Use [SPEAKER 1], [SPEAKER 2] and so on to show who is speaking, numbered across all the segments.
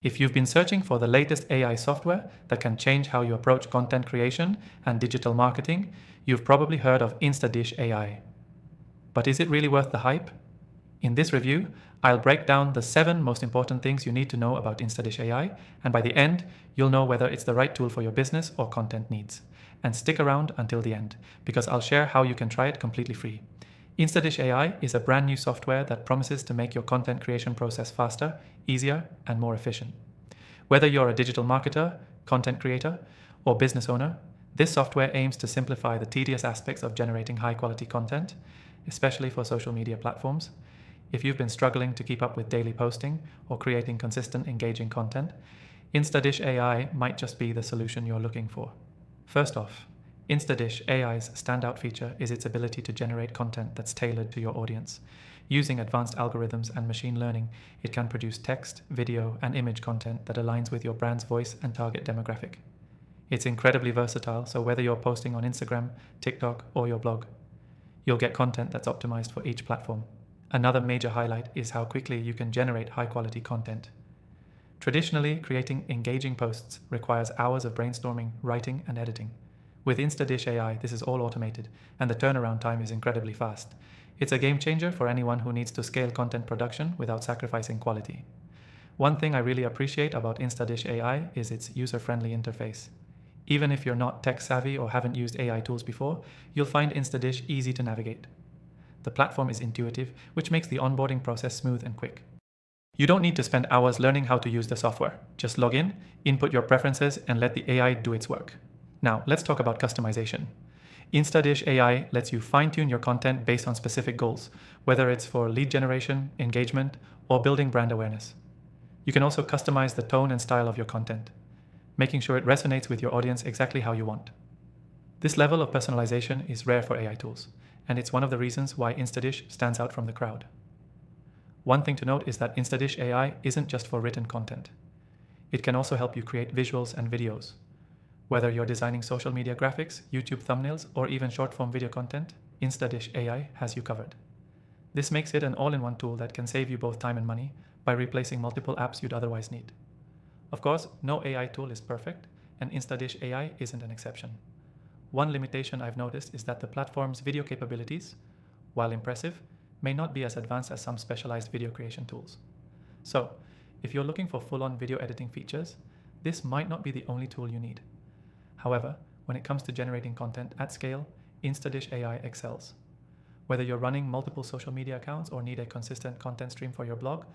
[SPEAKER 1] If you've been searching for the latest AI software that can change how you approach content creation and digital marketing, you've probably heard of InstaDish AI. But is it really worth the hype? In this review, I'll break down the 7 most important things you need to know about InstaDish AI, and by the end, you'll know whether it's the right tool for your business or content needs. And stick around until the end, because I'll share how you can try it completely free. InstaDish AI is a brand new software that promises to make your content creation process faster, easier, and more efficient. Whether you're a digital marketer, content creator, or business owner, this software aims to simplify the tedious aspects of generating high-quality content, especially for social media platforms. If you've been struggling to keep up with daily posting or creating consistent, engaging content, InstaDish AI might just be the solution you're looking for. First off, InstaDish AI's standout feature is its ability to generate content that's tailored to your audience. Using advanced algorithms and machine learning, it can produce text, video, and image content that aligns with your brand's voice and target demographic. It's incredibly versatile, so whether you're posting on Instagram, TikTok, or your blog, you'll get content that's optimized for each platform. Another major highlight is how quickly you can generate high-quality content. Traditionally, creating engaging posts requires hours of brainstorming, writing, and editing. With InstaDish AI, this is all automated, and the turnaround time is incredibly fast. It's a game changer for anyone who needs to scale content production without sacrificing quality. One thing I really appreciate about InstaDish AI is its user-friendly interface. Even if you're not tech-savvy or haven't used AI tools before, you'll find InstaDish easy to navigate. The platform is intuitive, which makes the onboarding process smooth and quick. You don't need to spend hours learning how to use the software. Just log in, input your preferences, and let the AI do its work. Now, let's talk about customization. InstaDish AI lets you fine-tune your content based on specific goals, whether it's for lead generation, engagement, or building brand awareness. You can also customize the tone and style of your content, making sure it resonates with your audience exactly how you want. This level of personalization is rare for AI tools, and it's one of the reasons why InstaDish stands out from the crowd. One thing to note is that InstaDish AI isn't just for written content. It can also help you create visuals and videos. Whether you're designing social media graphics, YouTube thumbnails, or even short-form video content, InstaDish AI has you covered. This makes it an all-in-one tool that can save you both time and money by replacing multiple apps you'd otherwise need. Of course, no AI tool is perfect, and InstaDish AI isn't an exception. One limitation I've noticed is that the platform's video capabilities, while impressive, may not be as advanced as some specialized video creation tools. So, if you're looking for full-on video editing features, this might not be the only tool you need. However, when it comes to generating content at scale, InstaDish AI excels. Whether you're running multiple social media accounts or need a consistent content stream for your blog,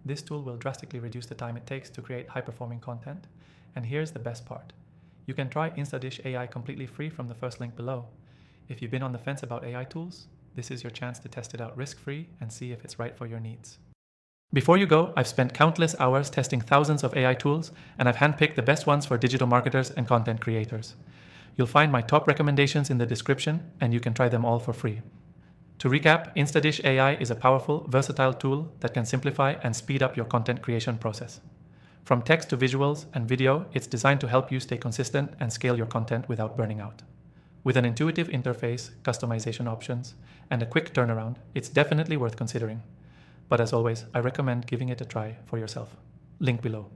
[SPEAKER 1] this tool will drastically reduce the time it takes to create high-performing content. And here's the best part. You can try InstaDish AI completely free from the first link below. If you've been on the fence about AI tools, this is your chance to test it out risk-free and see if it's right for your needs. Before you go, I've spent countless hours testing thousands of AI tools, and I've handpicked the best ones for digital marketers and content creators. You'll find my top recommendations in the description, and you can try them all for free. To recap, InstaDish AI is a powerful, versatile tool that can simplify and speed up your content creation process. From text to visuals and video, it's designed to help you stay consistent and scale your content without burning out. With an intuitive interface, customization options, and a quick turnaround, it's definitely worth considering. But as always, I recommend giving it a try for yourself. Link below.